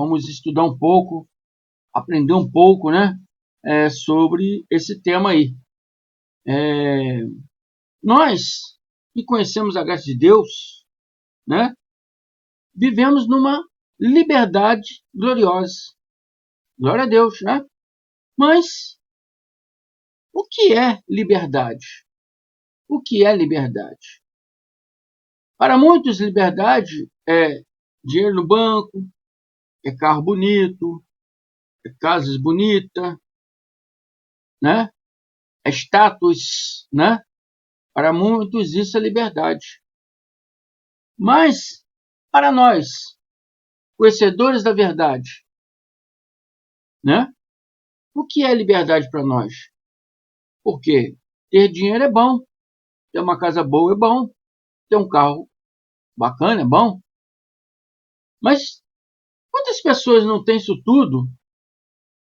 vamos estudar um pouco, aprender um pouco, né, sobre esse tema aí. Nós que conhecemos a graça de Deus, né, vivemos numa liberdade gloriosa. Glória a Deus, né? Mas o que é liberdade? O que é liberdade? Para muitos, liberdade é dinheiro no banco, é carro bonito, é casas bonitas, né? É status, né? Para muitos isso é liberdade. Mas, para nós, conhecedores da verdade, né? O que é liberdade para nós? Porque ter dinheiro é bom, ter uma casa boa é bom, ter um carro bacana é bom. Mas quantas pessoas não têm isso tudo,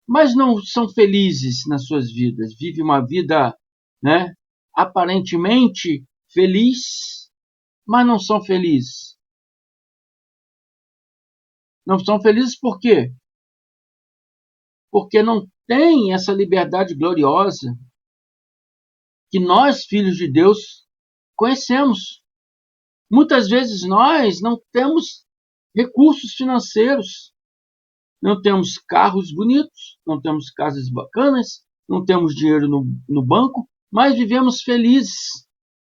mas não são felizes nas suas vidas? Vivem uma vida, né, aparentemente feliz, mas não são felizes. Não são felizes por quê? Porque não têm essa liberdade gloriosa que nós, filhos de Deus, conhecemos. Muitas vezes nós não temos recursos financeiros, não temos carros bonitos, não temos casas bacanas, não temos dinheiro no banco, mas vivemos felizes,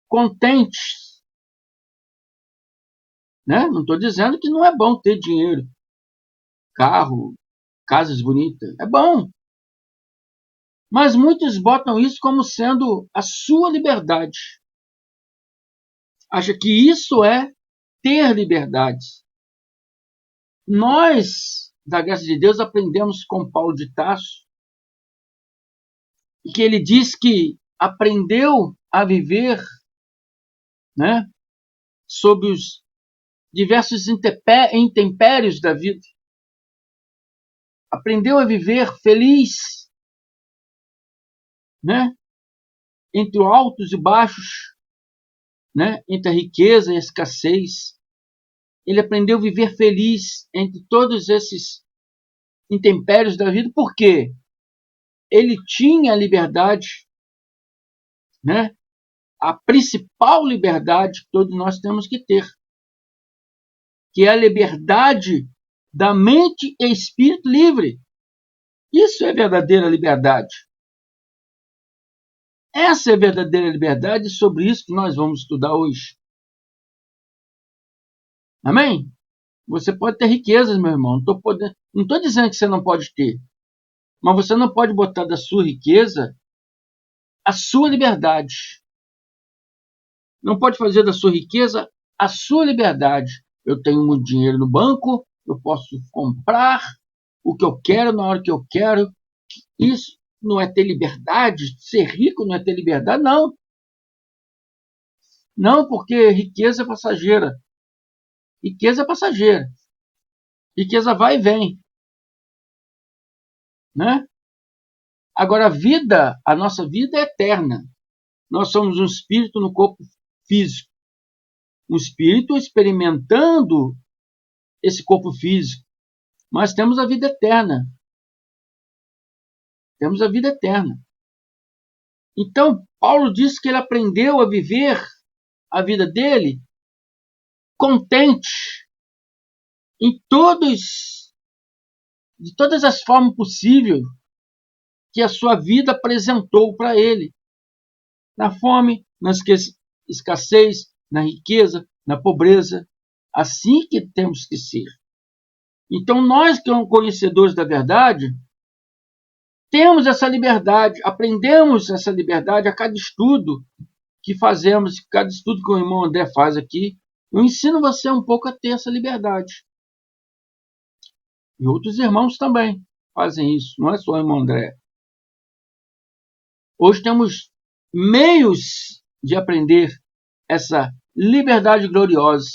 contentes. Né? Não estou dizendo que não é bom ter dinheiro, carro, casas bonitas. É bom. Mas muitos botam isso como sendo a sua liberdade. Acha que isso é ter liberdade. Nós, da graça de Deus, aprendemos com Paulo de Tarso, e que ele diz que aprendeu a viver, né, sob os diversos intempéries da vida. Aprendeu a viver feliz, né, entre altos e baixos, né, entre a riqueza e a escassez. Ele aprendeu a viver feliz entre todos esses intempéries da vida, porque ele tinha a liberdade, né, a principal liberdade que todos nós temos que ter, que é a liberdade da mente e espírito livre. Isso é verdadeira liberdade. Essa é a verdadeira liberdade, e sobre isso que nós vamos estudar hoje. Amém? Você pode ter riquezas, meu irmão. Não estou dizendo que você não pode ter. Mas você não pode botar da sua riqueza a sua liberdade. Não pode fazer da sua riqueza a sua liberdade. Eu tenho muito dinheiro no banco, eu posso comprar o que eu quero na hora que eu quero. Isso não é ter liberdade? Ser rico não é ter liberdade? Não. Não, porque riqueza é passageira. Riqueza é passageira. Riqueza vai e vem. Né? Agora, a nossa vida é eterna. Nós somos um espírito no corpo físico. Um espírito experimentando esse corpo físico. Mas temos a vida eterna. Temos a vida eterna. Então, Paulo diz que ele aprendeu a viver a vida dele contente em de todas as formas possíveis que a sua vida apresentou para ele. Na fome, na escassez, na riqueza, na pobreza. Assim que temos que ser. Então, nós que somos conhecedores da verdade, temos essa liberdade, aprendemos essa liberdade a cada estudo que fazemos, cada estudo que o irmão André faz aqui. Eu ensino você um pouco a ter essa liberdade. E outros irmãos também fazem isso, não é só o irmão André. Hoje temos meios de aprender essa liberdade gloriosa,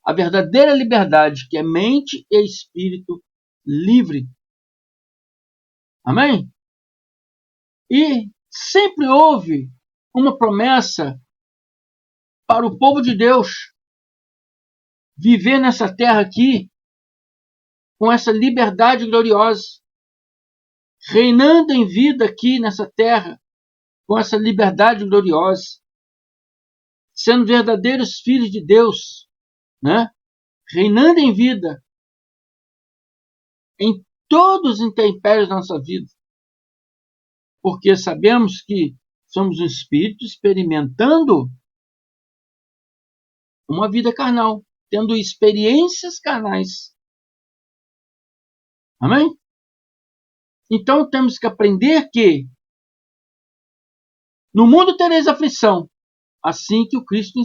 a verdadeira liberdade, que é mente e espírito livre. Amém? E sempre houve uma promessa para o povo de Deus viver nessa terra aqui com essa liberdade gloriosa, reinando em vida aqui nessa terra, com essa liberdade gloriosa, sendo verdadeiros filhos de Deus, né? Reinando em vida em todos os intempéries da nossa vida, porque sabemos que somos um espírito experimentando uma vida carnal, tendo experiências carnais. Amém? Então temos que aprender que no mundo tereis aflição, assim que o Cristo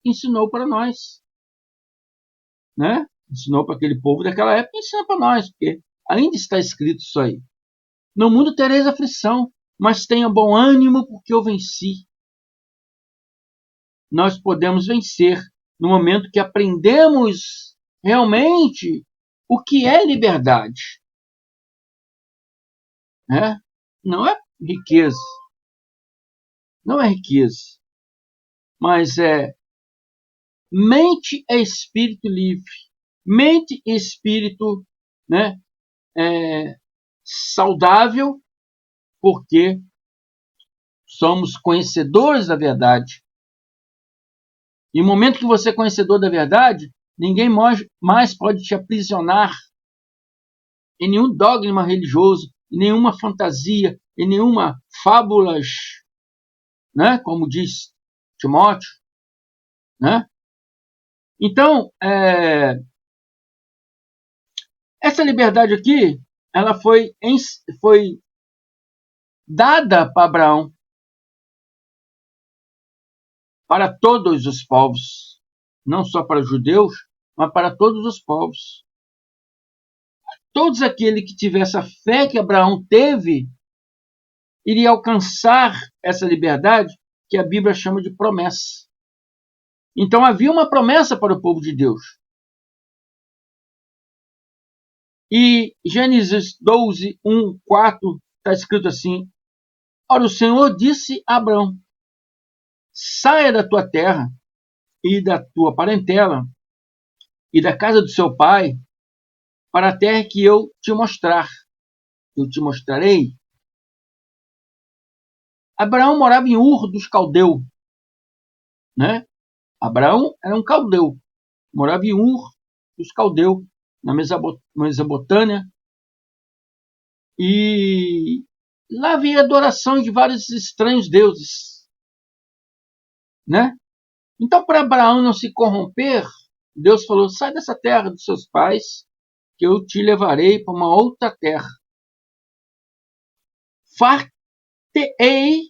ensinou para nós, né? Ensinou para aquele povo daquela época e ensina para nós, porque ainda está escrito isso aí. No mundo tereis aflição, mas tenha bom ânimo, porque eu venci. Nós podemos vencer no momento que aprendemos realmente o que é liberdade. Né? Não é riqueza. Não é riqueza. Mas é mente e espírito livre. Mente e espírito, né, saudável, porque somos conhecedores da verdade. E no momento que você é conhecedor da verdade, ninguém mais pode te aprisionar em nenhum dogma religioso, em nenhuma fantasia, em nenhuma fábulas, né? Como diz Timóteo, né? Então, essa liberdade aqui, ela foi dada para Abraão, para todos os povos, não só para os judeus, mas para todos os povos. Todos aqueles que tivessem a fé que Abraão teve, iria alcançar essa liberdade que a Bíblia chama de promessa. Então havia uma promessa para o povo de Deus. E Gênesis 12, 1, 4, está escrito assim: Ora, o Senhor disse a Abraão: saia da tua terra e da tua parentela e da casa do seu pai para a terra que eu te mostrar. Eu te mostrarei. Abraão morava em Ur dos Caldeus, né? Abraão era um caldeu, morava em Ur dos Caldeus, na Mesopotâmia, e lá havia adoração de vários estranhos deuses, né? Então, para Abraão não se corromper, Deus falou: sai dessa terra dos seus pais, que eu te levarei para uma outra terra. Far-te-ei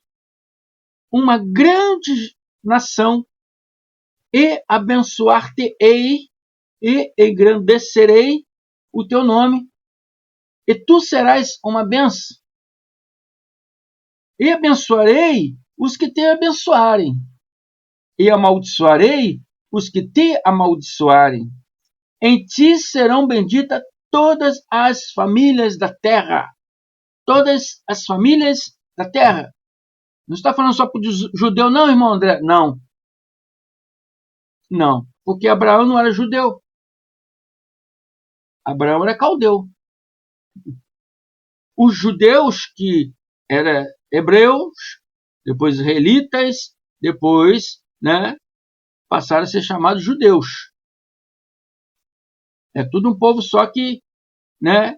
uma grande nação, e abençoar-te-ei, e engrandecerei o teu nome, e tu serás uma bênção. E abençoarei os que te abençoarem, e amaldiçoarei os que te amaldiçoarem. Em ti serão benditas todas as famílias da terra. Todas as famílias da terra. Não está falando só para o judeu, não, irmão André? Não. Não. Porque Abraão não era judeu. Abraão era caldeu. Os judeus que eram hebreus, depois israelitas, depois, né, passaram a ser chamados judeus. É tudo um povo só que, né,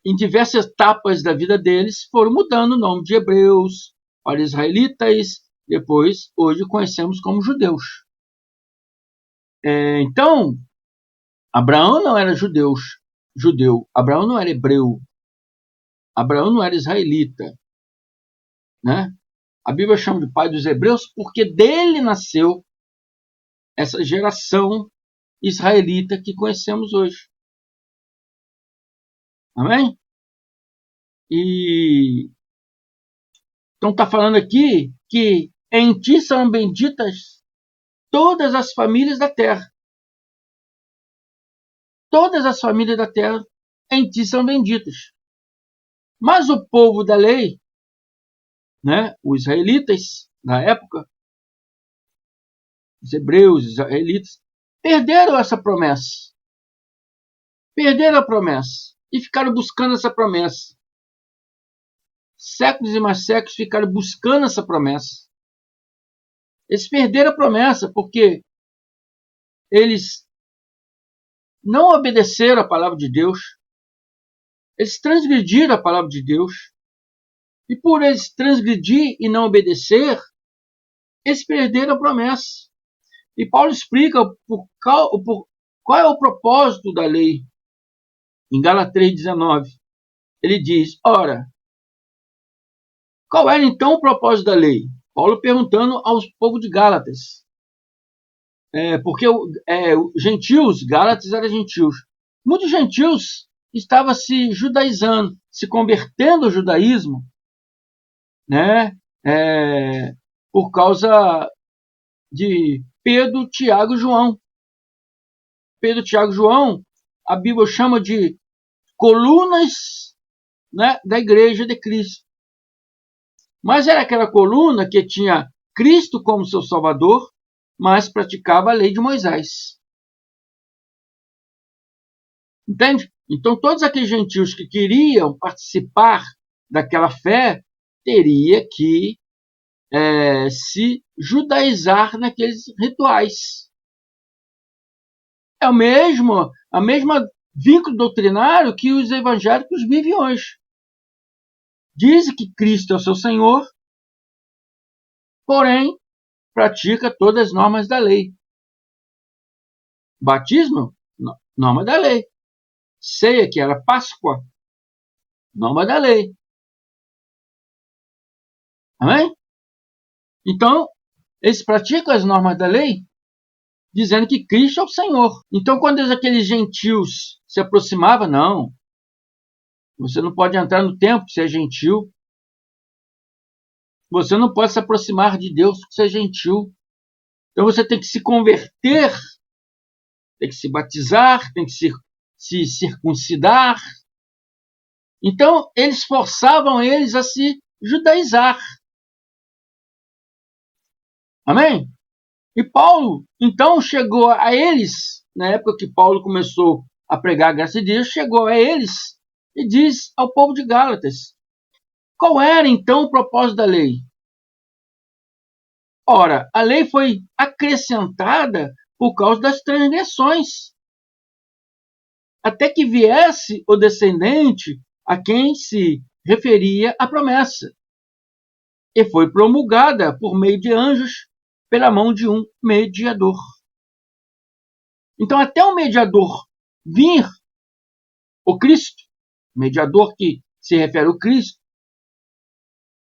em diversas etapas da vida deles foram mudando o nome de hebreus para israelitas, depois, hoje conhecemos como judeus. Então, Abraão não era judeu, Abraão não era hebreu, Abraão não era israelita, né? A Bíblia chama de pai dos hebreus porque dele nasceu essa geração israelita que conhecemos hoje. Amém? E então está falando aqui que em ti são benditas todas as famílias da terra. Todas as famílias da terra em ti são benditas. Mas o povo da lei, né, os israelitas na época, os hebreus, os israelitas, perderam essa promessa. perderam a promessa e ficaram buscando essa promessa. Séculos e mais séculos ficaram buscando essa promessa. Eles perderam a promessa porque eles não obedeceram a palavra de Deus. Eles transgrediram a palavra de Deus. E por eles transgredir e não obedecer, eles perderam a promessa. E Paulo explica qual é o propósito da lei. Em Gálatas 3,19, ele diz, ora, qual era então o propósito da lei? Paulo perguntando aos povos de Gálatas. Porque gentios, Gálatas eram gentios. Muitos gentios estavam se judaizando, se convertendo ao judaísmo, né? Por causa de Pedro, Tiago e João. Pedro, Tiago e João, a Bíblia chama de colunas, né, da igreja de Cristo. Mas era aquela coluna que tinha Cristo como seu Salvador, mas praticava a lei de Moisés. Entende? Então todos aqueles gentios que queriam participar daquela fé teria que se judaizar naqueles rituais. É a mesma vínculo doutrinário que os evangélicos vivem hoje. Dizem que Cristo é o seu Senhor, porém pratica todas as normas da lei. Batismo, norma da lei. Ceia, que era Páscoa, norma da lei. Amém? Então, eles praticam as normas da lei, dizendo que Cristo é o Senhor. Então, quando aqueles gentios se aproximavam, não, você não pode entrar no templo, você é gentil. Você não pode se aproximar de Deus, porque você é gentil. Então, você tem que se converter, tem que se batizar, tem que se circuncidar. Então, eles forçavam eles a se judaizar. Amém? E Paulo, então, chegou a eles, na época que Paulo começou a pregar a graça de Deus, chegou a eles e diz ao povo de Gálatas, qual era, então, o propósito da lei? Ora, a lei foi acrescentada por causa das transgressões, até que viesse o descendente a quem se referia a promessa, e foi promulgada por meio de anjos pela mão de um mediador. Então, até o mediador vir, o Cristo, mediador que se refere ao Cristo,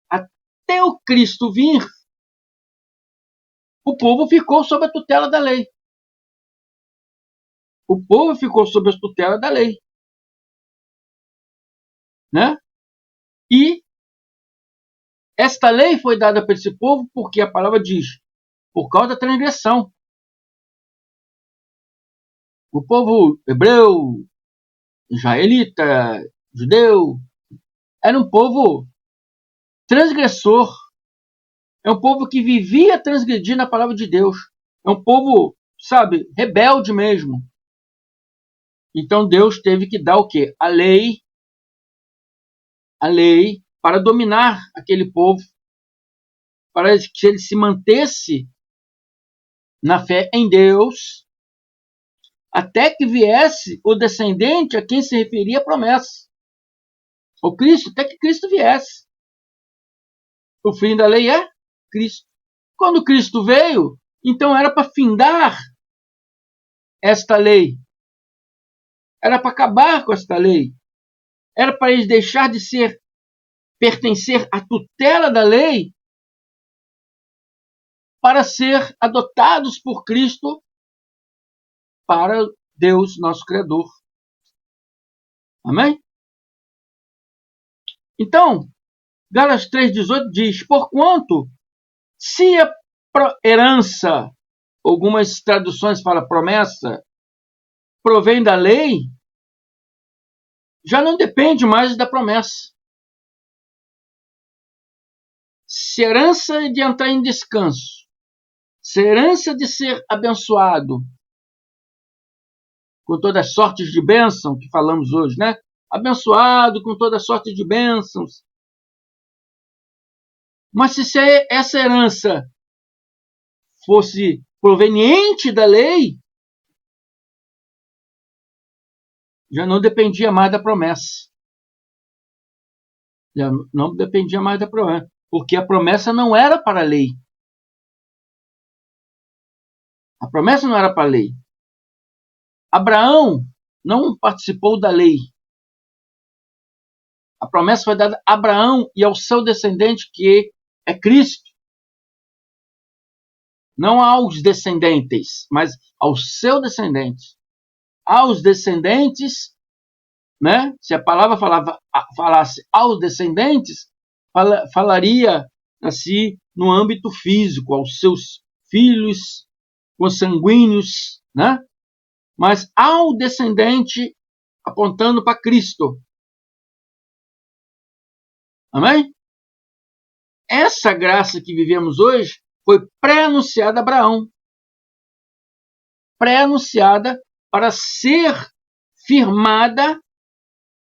até o Cristo vir, o povo ficou sob a tutela da lei. O povo ficou sob a tutela da lei. Né? E esta lei foi dada para esse povo porque a palavra diz, por causa da transgressão. O povo hebreu, israelita, judeu, era um povo transgressor. É um povo que vivia transgredindo a palavra de Deus. É um povo, sabe, rebelde mesmo. Então Deus teve que dar o quê? A lei para dominar aquele povo, para que ele se mantesse na fé em Deus, até que viesse o descendente a quem se referia a promessa. O Cristo, até que Cristo viesse. O fim da lei é Cristo. Quando Cristo veio, então era para findar esta lei. Era para acabar com esta lei. Era para eles deixar de pertencer à tutela da lei para ser adotados por Cristo para Deus, nosso Criador. Amém? Então, Gálatas 3,18 diz, porquanto, se a herança, algumas traduções falam promessa, provém da lei, já não depende mais da promessa. Se a herança é de entrar em descanso, se a herança é de ser abençoado, com todas as sortes de bênção que falamos hoje, né? Abençoado com toda sorte de bênçãos. Mas se essa herança fosse proveniente da lei, já não dependia mais da promessa. Já não dependia mais da promessa, porque a promessa não era para a lei. A promessa não era para a lei. Abraão não participou da lei. A promessa foi dada a Abraão e ao seu descendente, que é Cristo. Não aos descendentes, mas ao seu descendente. Aos descendentes, né? Se a palavra falasse aos descendentes, falaria assim no âmbito físico, aos seus filhos consanguíneos, né? Mas ao descendente, apontando para Cristo. Amém? Essa graça que vivemos hoje foi pré-anunciada a Abraão. Pré-anunciada para ser firmada,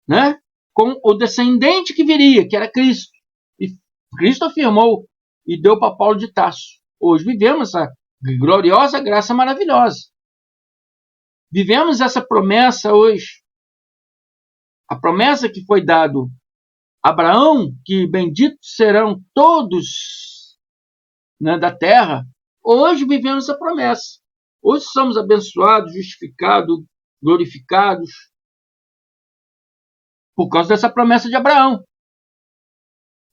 né, com o descendente que viria, que era Cristo. E Cristo afirmou e deu para Paulo de Tarso. Hoje vivemos essa gloriosa graça maravilhosa. Vivemos essa promessa hoje. A promessa que foi dado a Abraão, que benditos serão todos, né, da terra. Hoje vivemos essa promessa. Hoje somos abençoados, justificados, glorificados, por causa dessa promessa de Abraão.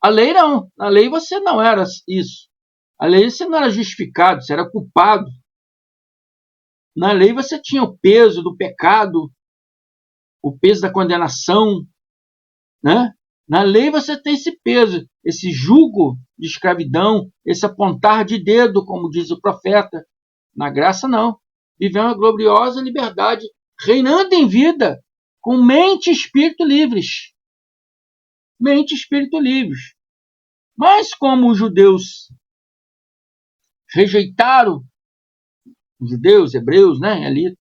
A lei não. A lei você não era isso. A lei você não era justificado, você era culpado. Na lei você tinha o peso do pecado, o peso da condenação, né? Na lei você tem esse peso, esse jugo de escravidão, esse apontar de dedo, como diz o profeta. Na graça não. Vivemos uma gloriosa liberdade, reinando em vida, com mente e espírito livres. Mente e espírito livres. Mas como os judeus rejeitaram, os judeus, hebreus, né, ali,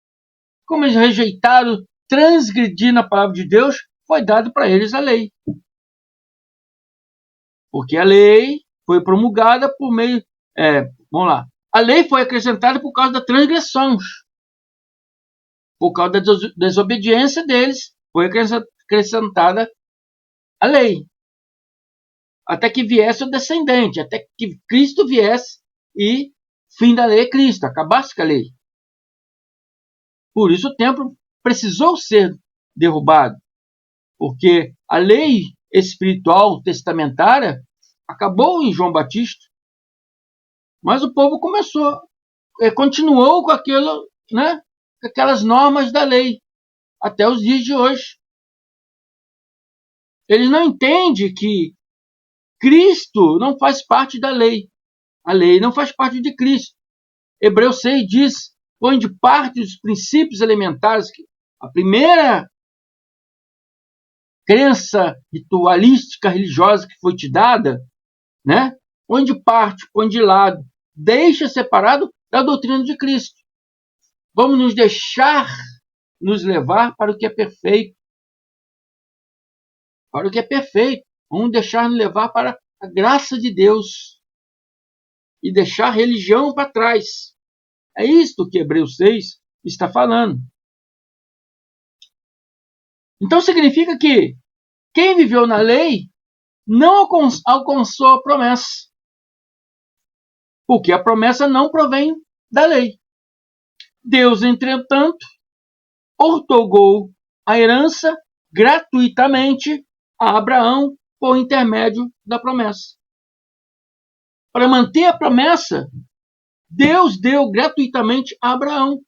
como eles rejeitaram transgredir na palavra de Deus, foi dado para eles a lei. Porque a lei foi promulgada por meio... vamos lá. A lei foi acrescentada por causa das transgressões. Por causa da desobediência deles, foi acrescentada a lei. Até que viesse o descendente, até que Cristo viesse e fim da lei é Cristo, acabasse com a lei. Por isso o templo precisou ser derrubado, porque a lei espiritual testamentária acabou em João Batista, mas o povo continuou com aquilo, né, com aquelas normas da lei até os dias de hoje. Eles não entendem que Cristo não faz parte da lei. A lei não faz parte de Cristo. Hebreus 6 diz, põe de parte os princípios elementares, que a primeira crença ritualística religiosa que foi te dada, né? Põe de parte, põe de lado, deixa separado da doutrina de Cristo. Vamos nos deixar nos levar para o que é perfeito. Para o que é perfeito. Vamos deixar nos levar para a graça de Deus e deixar a religião para trás. É isto que Hebreus 6 está falando. Então significa que quem viveu na lei não alcançou a promessa. Porque a promessa não provém da lei. Deus, entretanto, outorgou a herança gratuitamente a Abraão por intermédio da promessa. Para manter a promessa, Deus deu gratuitamente a Abraão.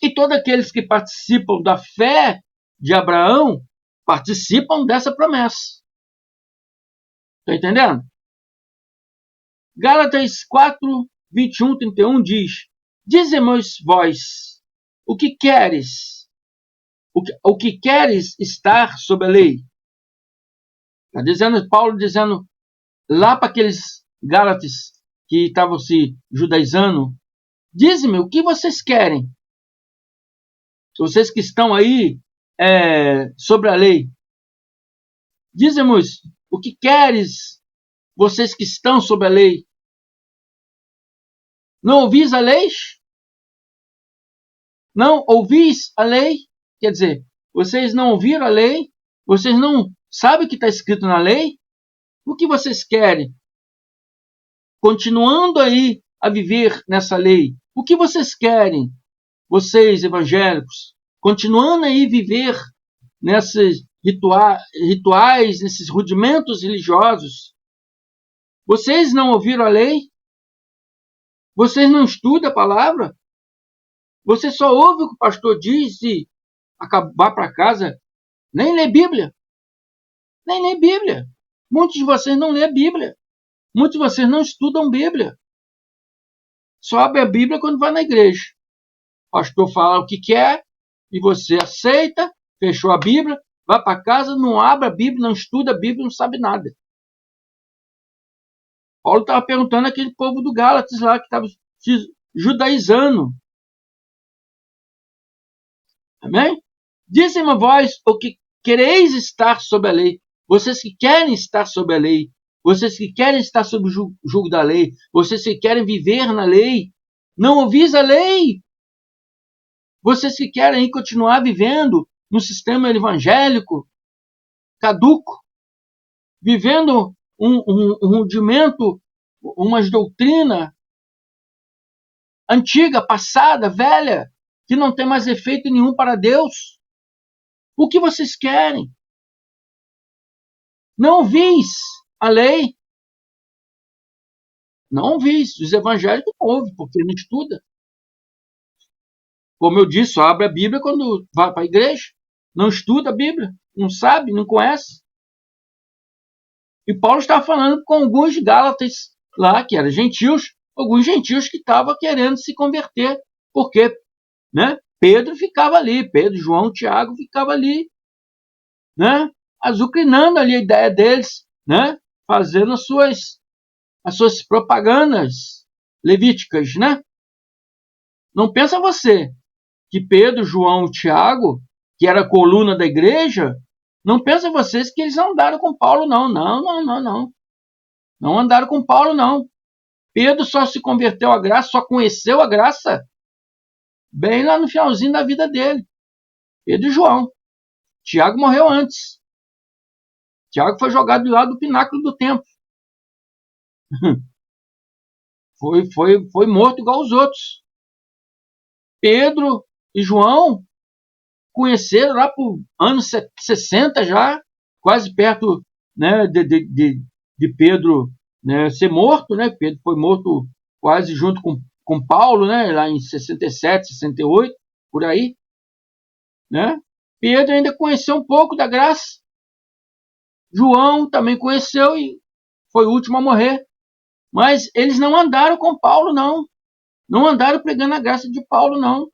E todos aqueles que participam da fé de Abraão participam dessa promessa. Está entendendo? Gálatas 4, 21, 31 diz: Dize-nos vós, o que queres? O que queres estar sob a lei? Está dizendo, Paulo dizendo lá para aqueles Gálatas que estavam se judaizando, Diz-me o que vocês querem. Vocês que estão aí sobre a lei. Diz-nos o que queres, vocês que estão sobre a lei. Não ouvis a lei? Não ouvis a lei? Quer dizer, vocês não ouviram a lei? Vocês não sabem o que está escrito na lei? O que vocês querem? Continuando aí a viver nessa lei. O que vocês querem? Vocês evangélicos, continuando aí viver nesses rituais, nesses rudimentos religiosos. Vocês não ouviram a lei? Vocês não estudam a palavra? Você só ouve o que o pastor diz e acabar para casa, nem lê Bíblia. Nem lê Bíblia. Muitos de vocês não lê a Bíblia. Muitos de vocês não estudam Bíblia. Só abre a Bíblia quando vai na igreja. O pastor fala o que quer e você aceita, fechou a Bíblia, vai para casa, não abre a Bíblia, não estuda a Bíblia, não sabe nada. Paulo estava perguntando àquele povo do Gálatas lá que estava se judaizando. Amém? Dizem a vós o que quereis estar sob a lei. Vocês que querem estar sob a lei. Vocês que querem estar sob o jugo da lei. Vocês que querem viver na lei. Não ouvis a lei. Vocês que querem continuar vivendo no sistema evangélico caduco. Vivendo um rudimento, uma doutrina antiga, passada, velha, que não tem mais efeito nenhum para Deus. O que vocês querem? Não ouvis a lei? Não ouvis. Os evangélicos não ouvem, porque não estuda. Como eu disse, só abre a Bíblia quando vai para a igreja. Não estuda a Bíblia, não sabe, não conhece. E Paulo estava falando com alguns gálatas lá, que eram gentios, alguns gentios que estavam querendo se converter. Porque, né? Pedro ficava ali, Pedro, João, Tiago ficava ali, né? Azucrinando ali a ideia deles, né? Fazendo as suas propagandas levíticas, né? Não pensa você que Pedro, João, Tiago, que era a coluna da igreja, não pensa vocês que eles andaram com Paulo, não. Não andaram com Paulo, não. Pedro só se converteu à graça, só conheceu a graça bem lá no finalzinho da vida dele. Pedro e João. Tiago morreu antes. Tiago foi jogado do lado do pináculo do templo. Foi morto igual os outros. Pedro e João conheceram lá por anos 60 já, quase perto, né, de Pedro, né, ser morto, né? Pedro foi morto quase junto com Paulo, né, lá em 67, 68, por aí, né? Pedro ainda conheceu um pouco da graça. João também conheceu e foi o último a morrer. Mas eles não andaram com Paulo, não. Não andaram pregando a graça de Paulo, não.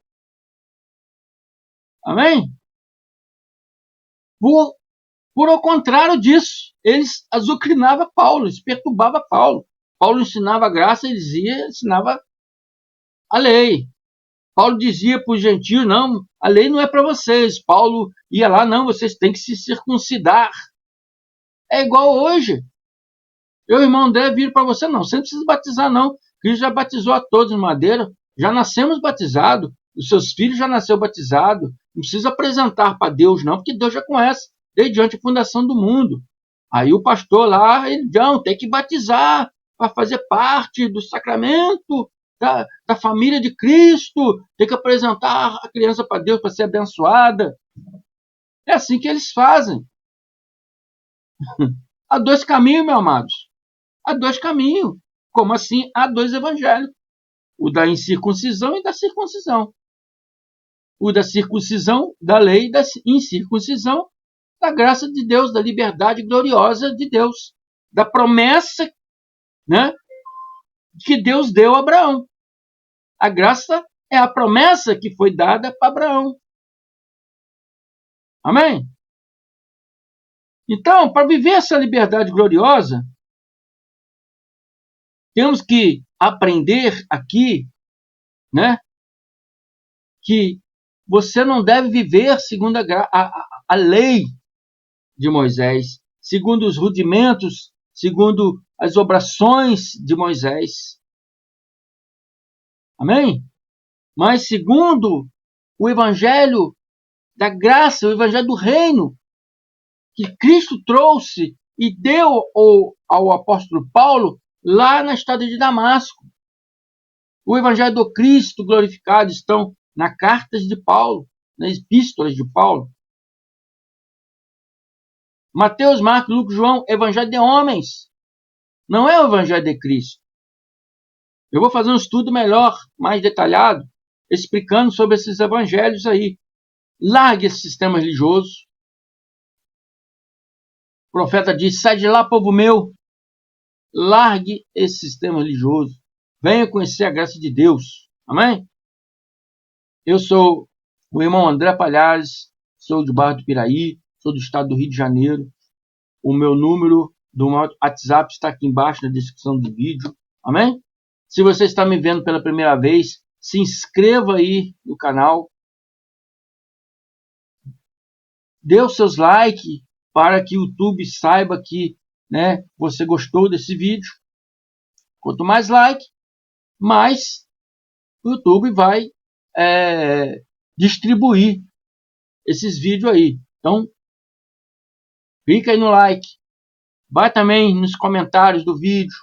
Amém? Por ao contrário disso, eles azucrinavam Paulo, eles perturbavam Paulo. Paulo ensinava a graça, eles ensinava a lei. Paulo dizia para os gentios, não, a lei não é para vocês. Paulo ia lá, não, vocês têm que se circuncidar. É igual hoje. Eu, irmão André, viro para você, não, você não precisa batizar, não. Cristo já batizou a todos em Madeira, já nascemos batizados, os seus filhos já nasceram batizados. Não precisa apresentar para Deus, não, porque Deus já conhece desde antes da fundação do mundo. Aí o pastor lá, ele não, tem que batizar para fazer parte do sacramento da família de Cristo, tem que apresentar a criança para Deus para ser abençoada. É assim que eles fazem. Há dois caminhos, meus amados. Há dois caminhos. Como assim? Há dois evangelhos. O da incircuncisão e da circuncisão. O da circuncisão, da lei, e da incircuncisão, da graça de Deus, da liberdade gloriosa de Deus, da promessa, né, que Deus deu a Abraão. A graça é a promessa que foi dada para Abraão. Amém? Então, para viver essa liberdade gloriosa, temos que aprender aqui né? Que você não deve viver segundo a lei de Moisés, segundo os rudimentos, segundo as obrações de Moisés. Amém? Mas segundo o evangelho da graça, o evangelho do reino, que Cristo trouxe e deu ao apóstolo Paulo lá na estrada de Damasco. O evangelho do Cristo glorificado estão nas cartas de Paulo, nas epístolas de Paulo. Mateus, Marcos, Lucas, João, evangelho de homens. Não é o evangelho de Cristo. Eu vou fazer um estudo melhor, mais detalhado, explicando sobre esses evangelhos aí. Largue esse sistema religioso. O profeta diz: sai de lá, povo meu. Largue esse sistema religioso. Venha conhecer a graça de Deus. Amém? Eu sou o irmão André Palhares, sou de Barra do Piraí, sou do estado do Rio de Janeiro. O meu número do WhatsApp está aqui embaixo na descrição do vídeo. Amém? Se você está me vendo pela primeira vez, se inscreva aí no canal. Dê os seus likes para que o YouTube saiba que, né, você gostou desse vídeo. Quanto mais like, mais o YouTube vai distribuir esses vídeos aí. Então, clica aí no like. Vai também nos comentários do vídeo.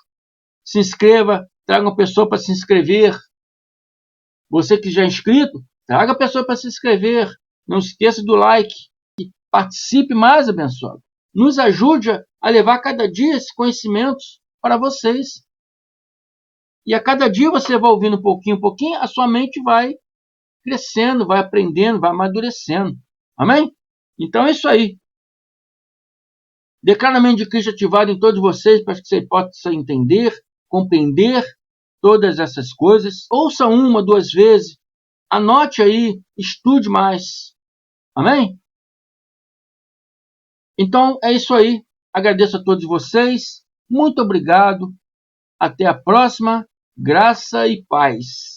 Se inscreva. Traga uma pessoa para se inscrever. Você que já é inscrito, traga a pessoa para se inscrever. Não esqueça do like. E participe mais, abençoado. Nos ajude a levar cada dia esses conhecimentos para vocês. E a cada dia você vai ouvindo um pouquinho, a sua mente vai crescendo, vai aprendendo, vai amadurecendo. Amém? Então é isso aí. Declaramento de Cristo ativado em todos vocês para que você possa entender, compreender todas essas coisas. Ouça uma, duas vezes. Anote aí, estude mais. Amém? Então é isso aí. Agradeço a todos vocês. Muito obrigado. Até a próxima. Graça e paz.